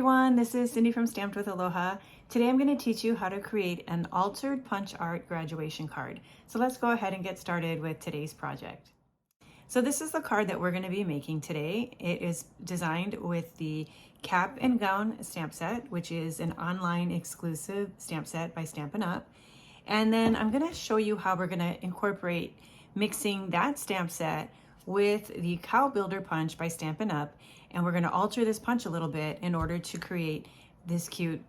everyone, this is Cindy from Stamped with Aloha. Today I'm going to teach you how to create an altered punch art graduation card. So let's go ahead and get started with today's project. So this is the card that we're going to be making today. It is designed with the Cap and Gown stamp set, which is an online exclusive stamp set by Stampin Up. And then I'm going to show you how we're going to incorporate mixing that stamp set with the Cow Builder punch by Stampin Up. And we're going to alter this punch a little bit in order to create this cute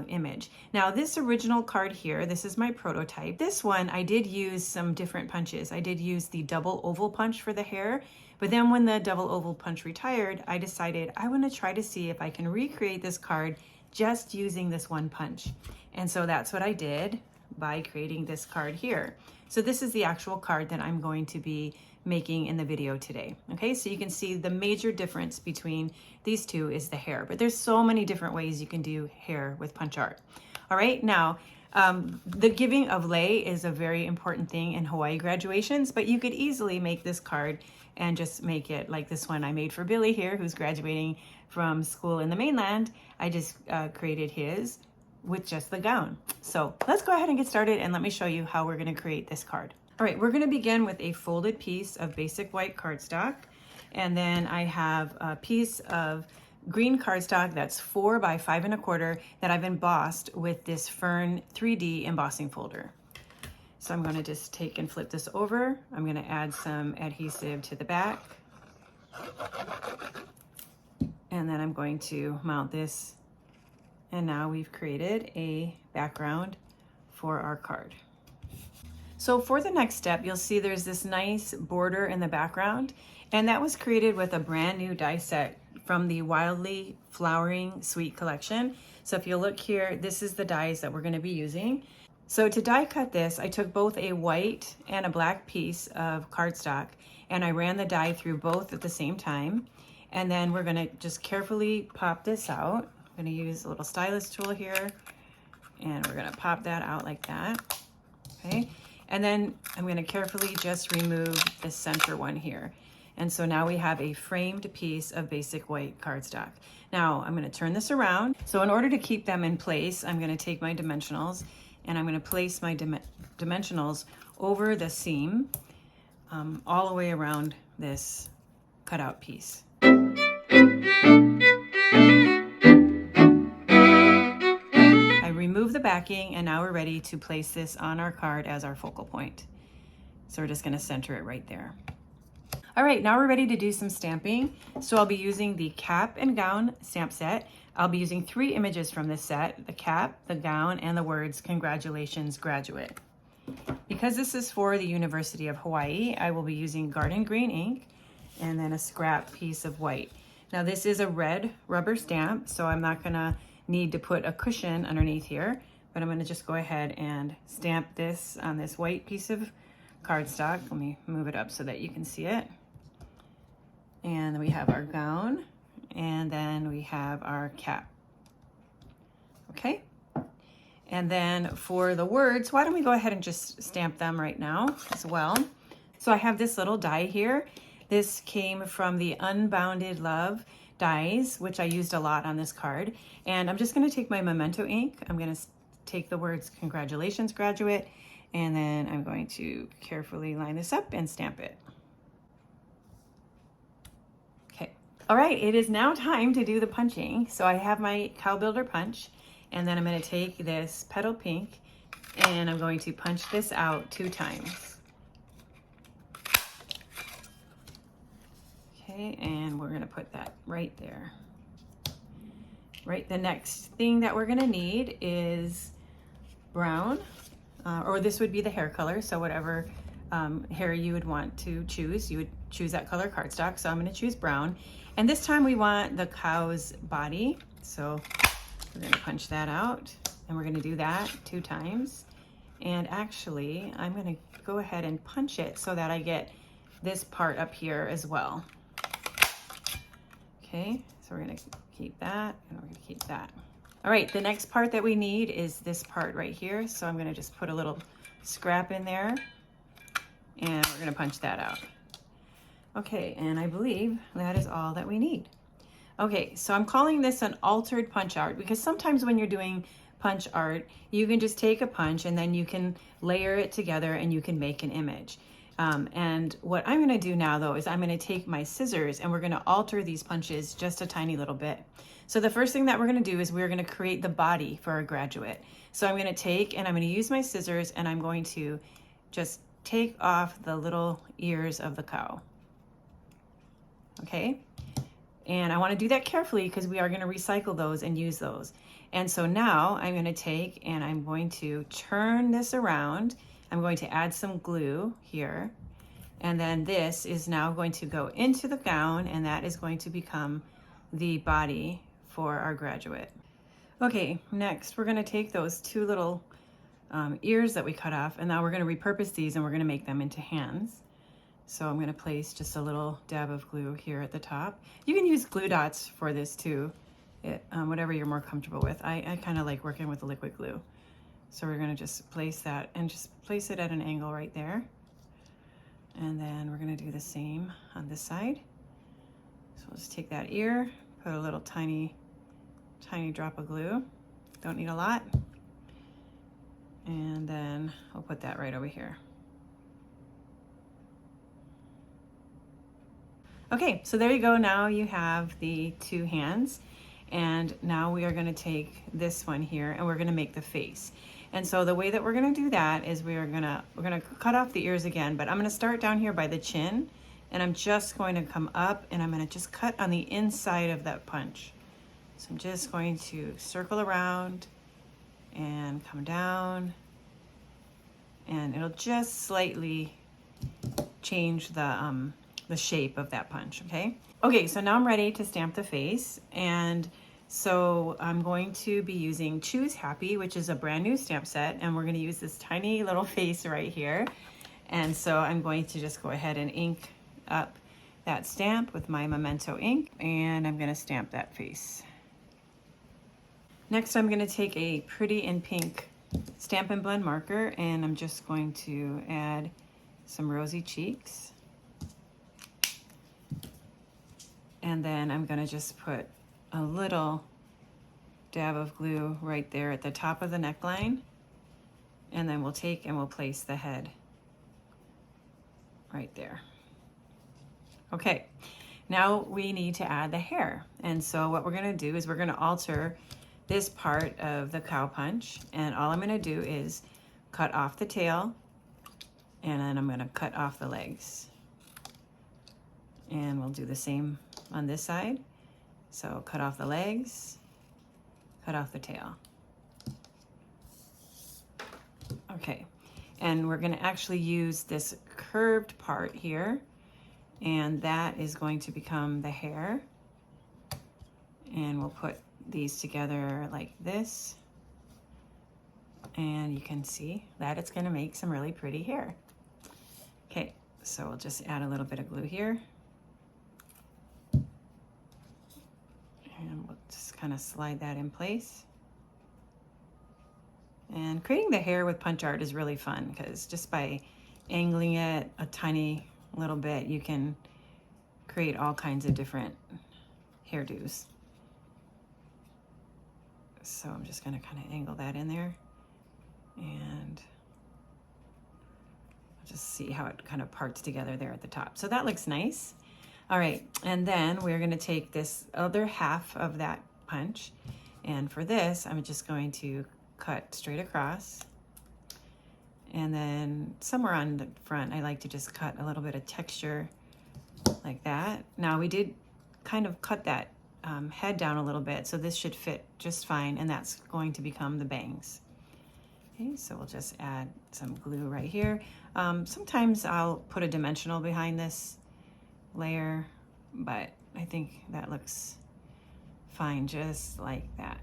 image. Now this original card here, this is my prototype. This one I did use some different punches. I did use the double oval punch for the hair, but then when the double oval punch retired, I decided I want to try to see if I can recreate this card just using this one punch. And so that's what I did by creating this card here. So this is the actual card that I'm going to be making in the video today. Okay, so you can see the major difference between these two is the hair, but there's so many different ways you can do hair with punch art. All right, now the giving of lei is a very important thing in Hawaii graduations, but you could easily make this card and just make it like this one I made for Billy here, who's graduating from school in the mainland. I just created his with just the gown. So let's go ahead and get started and let me show you how we're going to create this card. All right, we're going to begin with a folded piece of basic white cardstock, and then I have a piece of green cardstock that's 4 by 5 1/4 that I've embossed with this Fern 3D embossing folder. So I'm going to just take and flip this over. I'm going to add some adhesive to the back, and then I'm going to mount this, and now we've created a background for our card. So for the next step, you'll see there's this nice border in the background, and that was created with a brand new die set from the Wildly Flowering Sweet collection. So if you look here, this is the dies that we're going to be using. So to die cut this, I took both a white and a black piece of cardstock, and I ran the die through both at the same time. And then we're going to just carefully pop this out. I'm going to use a little stylus tool here, and we're going to pop that out like that. Okay. And then I'm going to carefully just remove the center one here. And so now we have a framed piece of basic white cardstock. Now I'm going to turn this around. So in order to keep them in place, I'm going to take my dimensionals and I'm going to place my dimensionals over the seam all the way around this cutout piece. Remove the backing, and now we're ready to place this on our card as our focal point. So we're just going to center it right there. All right, now we're ready to do some stamping. So I'll be using the Cap and Gown stamp set. I'll be using 3 images from this set: the cap, the gown, and the words "Congratulations, Graduate." Because this is for the University of Hawaii, I will be using garden green ink and then a scrap piece of white. Now this is a red rubber stamp, so I'm not gonna need to put a cushion underneath here, but I'm going to just go ahead and stamp this on this white piece of cardstock. Let me move it up so that you can see it. And then we have our gown, and then we have our cap. Okay, and then for the words, why don't we go ahead and just stamp them right now as well. So I have this little die here. This came from the Unbounded Love dies, which I used a lot on this card. And I'm just going to take my Memento ink. I'm going to take the words "Congratulations, Graduate," and then I'm going to carefully line this up and stamp it. Okay. All right, it is now time to do the punching. So I have my Cow Builder punch, and then I'm going to take this petal pink and I'm going to punch this out 2 times. Okay, and we're going to put that right there. Right, the next thing that we're going to need is brown, or this would be the hair color, so whatever hair you would want to choose, you would choose that color cardstock. So I'm going to choose brown, and this time we want the cow's body, so we're going to punch that out, and we're going to do that 2 times. And actually I'm going to go ahead and punch it so that I get this part up here as well. Okay, so we're going to keep that, and we're going to keep that. All right, the next part that we need is this part right here. So I'm going to just put a little scrap in there, and we're going to punch that out. Okay, and I believe that is all that we need. Okay, so I'm calling this an altered punch art because sometimes when you're doing punch art, you can just take a punch and then you can layer it together and you can make an image. And what I'm going to do now though is I'm going to take my scissors and we're going to alter these punches just a tiny little bit. So the first thing that we're going to do is we're going to create the body for our graduate. So I'm going to take and I'm going to use my scissors and I'm going to just take off the little ears of the cow. Okay. And I want to do that carefully because we are going to recycle those and use those. And so now I'm going to take and I'm going to turn this around. I'm going to add some glue here. And then this is now going to go into the gown and that is going to become the body for our graduate. Okay, next we're going to take those two little ears that we cut off and now we're going to repurpose these and we're going to make them into hands. So I'm going to place just a little dab of glue here at the top. You can use glue dots for this too, whatever you're more comfortable with. I kind of like working with the liquid glue. So we're going to just place that and just place it at an angle right there. And then we're going to do the same on this side. So we'll just take that ear, put a little tiny drop of glue. Don't need a lot. And then I'll put that right over here. Okay, so there you go. Now you have the two hands. And now we are going to take this one here and we're going to make the face. And so the way that we're going to do that is we're going to cut off the ears again, but I'm going to start down here by the chin and I'm just going to come up and I'm going to just cut on the inside of that punch. So I'm just going to circle around and come down and it'll just slightly change the shape of that punch, okay? Okay, so now I'm ready to stamp the face, and so I'm going to be using Choose Happy, which is a brand new stamp set, and we're gonna use this tiny little face right here. And so I'm going to just go ahead and ink up that stamp with my Memento ink, and I'm gonna stamp that face. Next, I'm gonna take a Pretty in Pink Stampin' Blend marker, and I'm just going to add some rosy cheeks. And then I'm going to just put a little dab of glue right there at the top of the neckline. And then we'll take and we'll place the head right there. Okay, now we need to add the hair. And so what we're going to do is we're going to alter this part of the cow punch. And all I'm going to do is cut off the tail and then I'm going to cut off the legs. And we'll do the same on this side. So cut off the legs, cut off the tail. Okay, and we're going to actually use this curved part here, and that is going to become the hair. And we'll put these together like this. And you can see that it's going to make some really pretty hair. Okay, so we'll just add a little bit of glue here. And we'll just kind of slide that in place. And creating the hair with punch art is really fun because just by angling it a tiny little bit, you can create all kinds of different hairdos. So I'm just going to kind of angle that in there and just see how it kind of parts together there at the top. So that looks nice. All right, and then we're going to take this other half of that punch, and for this I'm just going to cut straight across, and then somewhere on the front I like to just cut a little bit of texture like that. Now we did kind of cut that head down a little bit, so this should fit just fine, and that's going to become the bangs. Okay, so we'll just add some glue right here. Sometimes I'll put a dimensional behind this layer, but I think that looks fine just like that.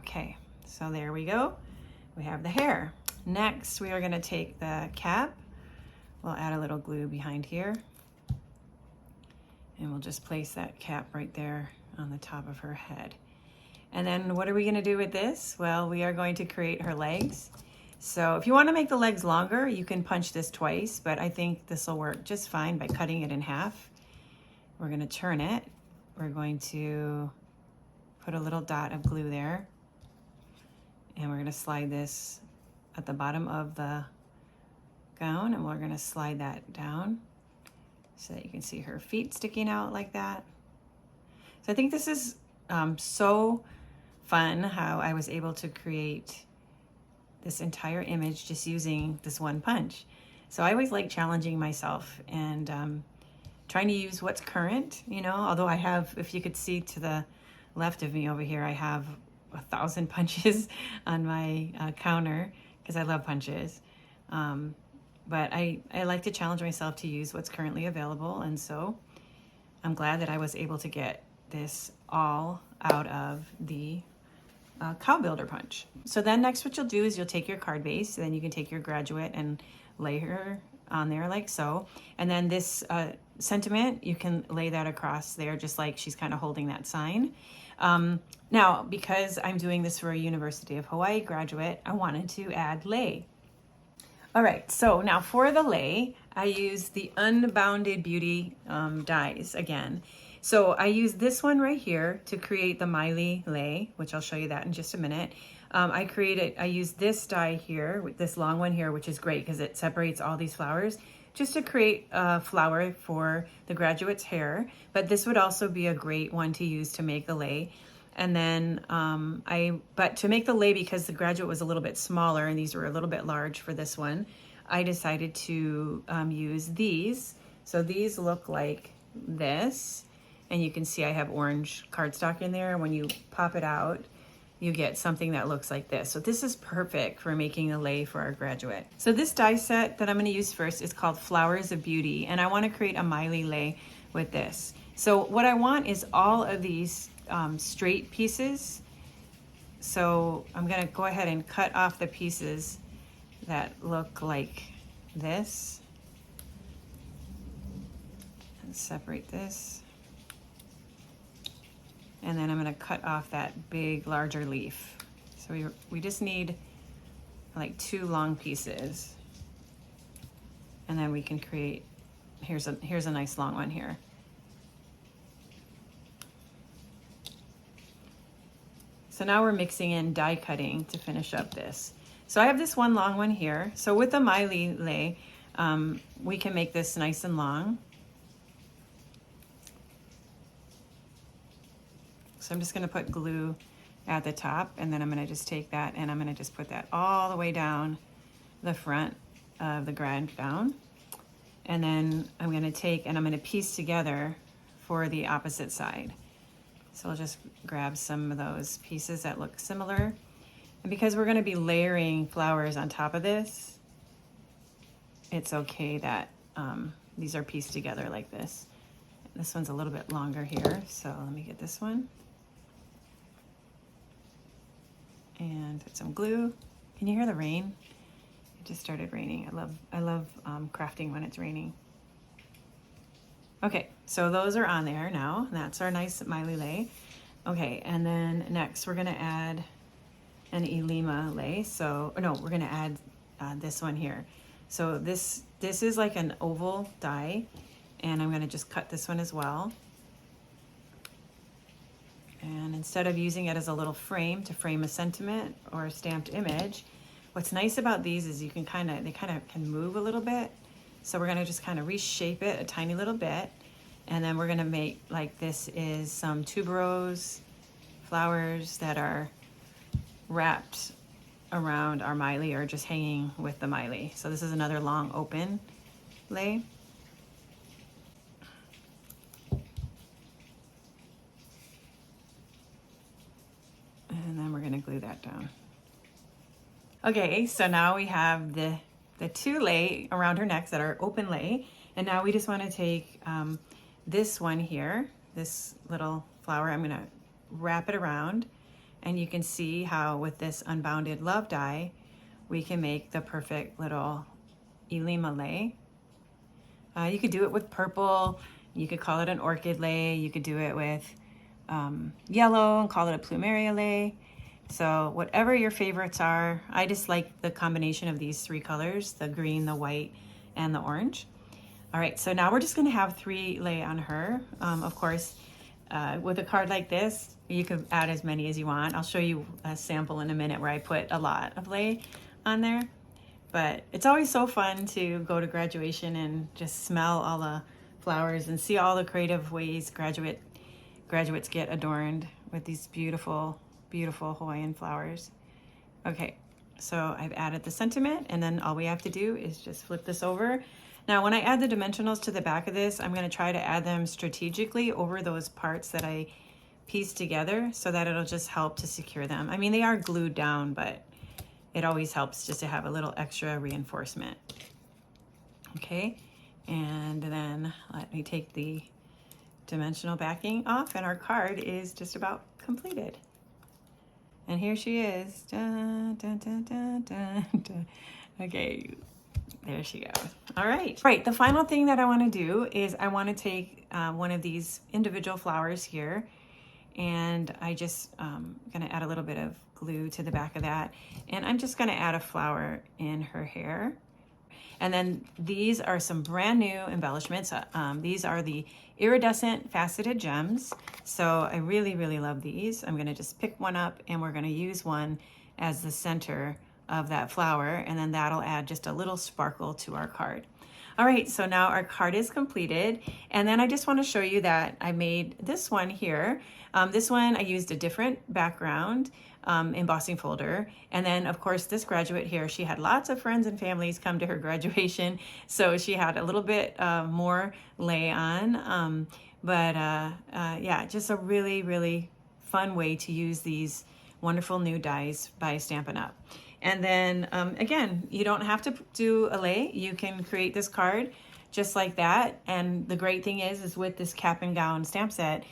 Okay, so there we go. We have the hair. Next, we are going to take the cap. We'll add a little glue behind here, and we'll just place that cap right there on the top of her head. And then what are we going to do with this? Well, we are going to create her legs. So if you want to make the legs longer, you can punch this twice, but I think this will work just fine by cutting it in half. We're going to turn it, we're going to put a little dot of glue there, and we're going to slide this at the bottom of the gown, and we're going to slide that down so that you can see her feet sticking out like that. So I think this is so fun how I was able to create this entire image just using this one punch. So I always like challenging myself and trying to use what's current, you know, although I have, if you could see to the left of me over here, I have 1,000 punches on my counter because I love punches. But I like to challenge myself to use what's currently available. And so I'm glad that I was able to get this all out of the cow builder punch. So then next what you'll do is you'll take your card base, then you can take your graduate and lay her on there like so. And then this sentiment, you can lay that across there just like she's kind of holding that sign. Now, because I'm doing this for a University of Hawaii graduate, I wanted to add lei. All right, so now for the lei, I use the Unbounded Beauty dies again. So I use this one right here to create the Miley lei, which I'll show you that in just a minute. I use this die here, with this long one here, which is great because it separates all these flowers, just to create a flower for the graduate's hair. But this would also be a great one to use to make the lei. And then but to make the lei, because the graduate was a little bit smaller and these were a little bit large for this one, I decided to use these. So these look like this, and you can see I have orange cardstock in there. When you pop it out, you get something that looks like this. So this is perfect for making a lei for our graduate. So this die set that I'm gonna use first is called Flowers of Beauty, and I wanna create a Miley lei with this. So what I want is all of these straight pieces. So I'm gonna go ahead and cut off the pieces that look like this and separate this. And then I'm gonna cut off that big, larger leaf. So we just need like 2 long pieces. And then we can create, here's a nice long one here. So now we're mixing in die cutting to finish up this. So I have this one long one here. So with the Miley lei, we can make this nice and long. So I'm just gonna put glue at the top, and then I'm gonna just take that and I'm gonna just put that all the way down the front of the grand gown. And then I'm gonna take and I'm gonna piece together for the opposite side. So I'll just grab some of those pieces that look similar. And because we're gonna be layering flowers on top of this, it's okay that these are pieced together like this. This one's a little bit longer here, so let me get this one. And put some glue. Can you hear the rain? It just started raining. I love crafting when it's raining. Okay, so those are on there now. That's our nice Miley lei. Okay, and then next we're gonna add an Elima lei. So, no, we're gonna add this one here. So this is like an oval die, and I'm gonna just cut this one as well. And instead of using it as a little frame to frame a sentiment or a stamped image, what's nice about these is they kind of can move a little bit. So we're gonna just kind of reshape it a tiny little bit. And then we're gonna make, like, this is some tuberose flowers that are wrapped around our Miley or just hanging with the Miley. So this is another long open lei. And then we're gonna glue that down. Okay, so now we have the 2 lei around her neck that are open lei. And now we just wanna take this one here, this little flower, I'm gonna wrap it around, and you can see how with this Unbounded Love die, we can make the perfect little Elima lei. You could do it with purple, you could call it an orchid lei, you could do it with yellow and call it a plumeria lei. So whatever your favorites are, I just like the combination of these 3 colors, the green, the white, and the orange. All right, so now we're just gonna have 3 lei on her. Of course, With a card like this, you could add as many as you want. I'll show you a sample in a minute where I put a lot of lei on there. But it's always so fun to go to graduation and just smell all the flowers and see all the creative ways graduates get adorned with these beautiful, beautiful Hawaiian flowers. Okay, so I've added the sentiment, and then all we have to do is just flip this over. Now, when I add the dimensionals to the back of this, I'm going to try to add them strategically over those parts that I pieced together so that it'll just help to secure them. I mean, they are glued down, but it always helps just to have a little extra reinforcement. Okay, and then let me take the dimensional backing off, and our card is just about completed. And here she is. Dun, dun, dun, dun, dun, dun. Okay, there she goes. All right. Right, the final thing that I want to do is I want to take one of these individual flowers here, and I just going to add a little bit of glue to the back of that, and I'm just going to add a flower in her hair. And then these are some brand new embellishments. These are the iridescent faceted gems. So I really, really love these. I'm going to just pick one up, and we're going to use one as the center of that flower, and then that'll add just a little sparkle to our card. All right, so now our card is completed, and then I just want to show you that I made this one here. This one I used a different background embossing folder, and then of course this graduate here, she had lots of friends and families come to her graduation, so she had a little bit more lei on, yeah, just a really, really fun way to use these wonderful new dies by Stampin' Up. And then again, you don't have to do a lei. You can create this card just like that. And the great thing is with this cap and gown stamp set,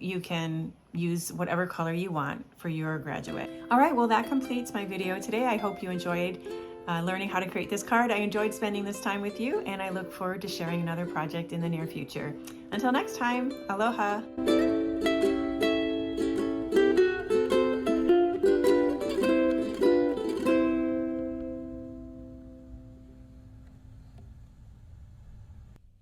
you can use whatever color you want for your graduate. All right, well, that completes my video today. I hope you enjoyed learning how to create this card. I enjoyed spending this time with you, and I look forward to sharing another project in the near future. Until next time, aloha.